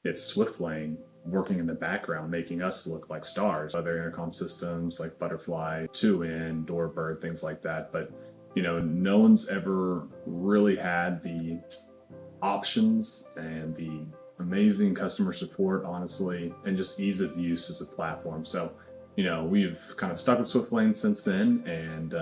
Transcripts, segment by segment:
It's Swiftlane working in the background, making us look like stars. Other intercom systems like Butterfly, 2N, Doorbird, things like that. But no one's ever really had the options and the amazing customer support, honestly, and just ease of use as a platform. So, we've kind of stuck with Swiftlane since then, and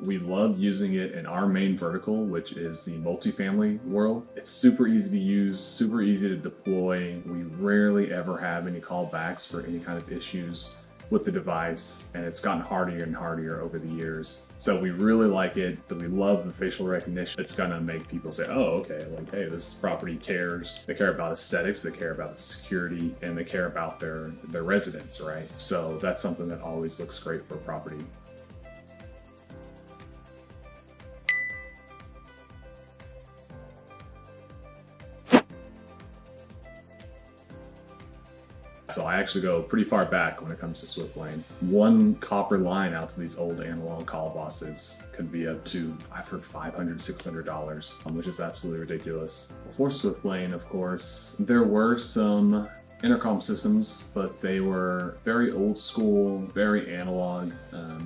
we love using it in our main vertical, which is the multifamily world. It's super easy to use, super easy to deploy. We rarely ever have any callbacks for any kind of issues with the device, and it's gotten harder and harder over the years. So we really like it. We love the facial recognition. It's gonna make people say, oh, okay, like, hey, this property cares. They care about aesthetics, they care about security, and they care about their residents, right? So that's something that always looks great for a property. So I actually go pretty far back when it comes to Swiftlane. One copper line out to these old analog call boxes could be up to, I've heard $500, $600, which is absolutely ridiculous. Before Swiftlane, of course, there were some intercom systems, but they were very old school, very analog,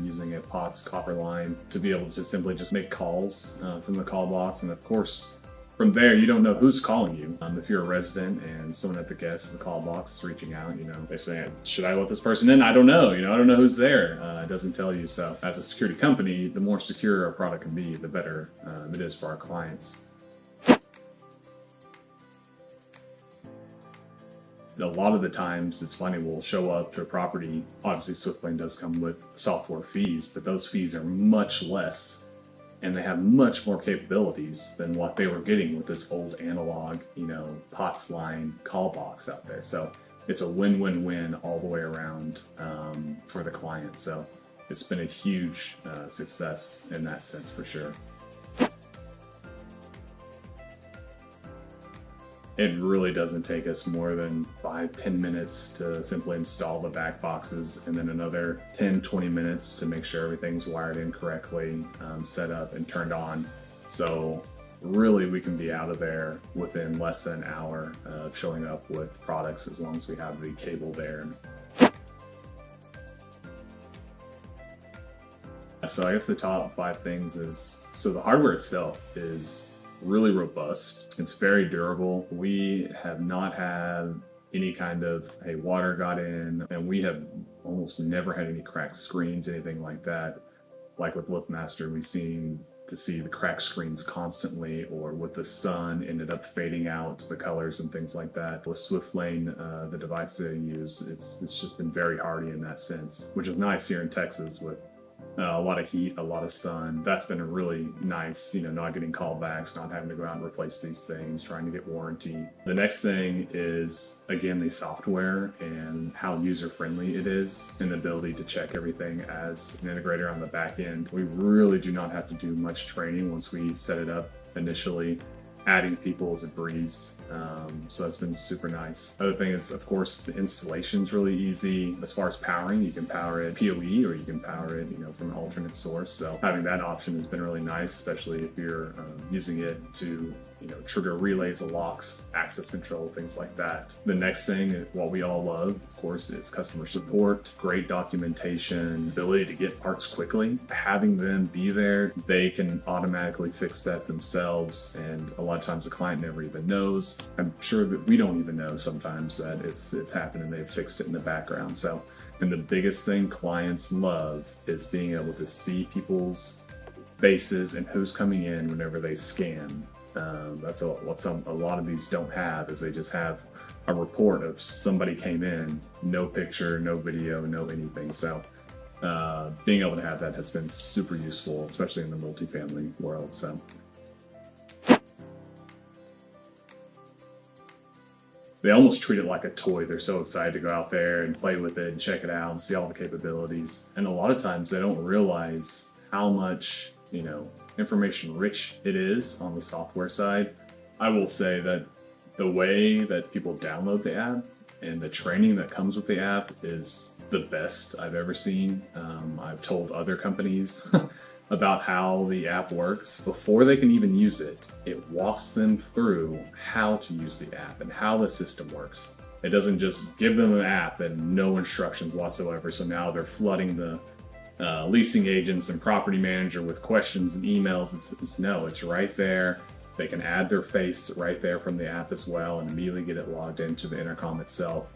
using a POTS copper line to be able to simply just make calls from the call box. And of course, from there, you don't know who's calling you. If you're a resident and someone at the guest, the call box is reaching out, they're saying, should I let this person in? I don't know, I don't know who's there. It doesn't tell you. So as a security company, the more secure our product can be, the better it is for our clients. A lot of the times, it's funny, we'll show up to a property. Obviously, Swiftlane does come with software fees, but those fees are much less, and they have much more capabilities than what they were getting with this old analog, POTS line call box out there. So it's a win-win-win all the way around for the client. So it's been a huge success in that sense for sure. It really doesn't take us more than 5-10 minutes to simply install the back boxes, and then another 10-20 minutes to make sure everything's wired in correctly, set up and turned on. So really, we can be out of there within less than an hour of showing up with products, as long as we have the cable there. So I guess the top 5 things is, so the hardware itself is really robust. It's very durable. We have not had any kind of, hey, water got in, and we have almost never had any cracked screens, anything like that. Like with Liftmaster, we seem to see the cracked screens constantly, or with the sun ended up fading out the colors and things like that. With Swiftlane, the device they use, it's just been very hardy in that sense, which is nice here in Texas with a lot of heat, a lot of sun. That's been a really nice, not getting callbacks, not having to go out and replace these things, trying to get warranty. The next thing is, again, the software and how user-friendly it is, and the ability to check everything as an integrator on the back end. We really do not have to do much training once we set it up initially. Adding people is a breeze, so that's been super nice. Other thing is, of course, the installation's really easy. As far as powering, you can power it PoE, or you can power it, from an alternate source. So having that option has been really nice, especially if you're using it to trigger relays of locks, access control, things like that. The next thing, what we all love, of course, is customer support, great documentation, ability to get parts quickly. Having them be there, they can automatically fix that themselves, and a lot of times the client never even knows. I'm sure that we don't even know sometimes that it's happened and they've fixed it in the background. So, and the biggest thing clients love is being able to see people's faces and who's coming in whenever they scan. That's what a lot of these don't have, is they just have a report of somebody came in, no picture, no video, no anything. So being able to have that has been super useful, especially in the multifamily world. So they almost treat it like a toy. They're so excited to go out there and play with it and check it out and see all the capabilities. And a lot of times they don't realize how much, information rich it is on the software side. I will say that the way that people download the app and the training that comes with the app is the best I've ever seen. I've told other companies about how the app works. Before they can even use it, it walks them through how to use the app and how the system works. It doesn't just give them an app and no instructions whatsoever. So now they're flooding the leasing agents and property manager with questions and emails. No, it's right there. They can add their face right there from the app as well and immediately get it logged into the intercom itself.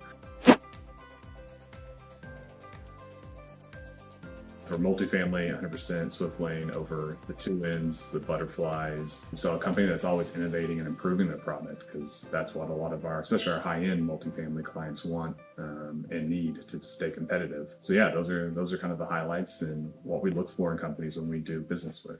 For multifamily, 100% Swiftlane over the two ends, the butterflies. So a company that's always innovating and improving their product, because that's what a lot of our, especially our high-end multifamily clients want and need to stay competitive. So yeah, those are kind of the highlights and what we look for in companies when we do business with.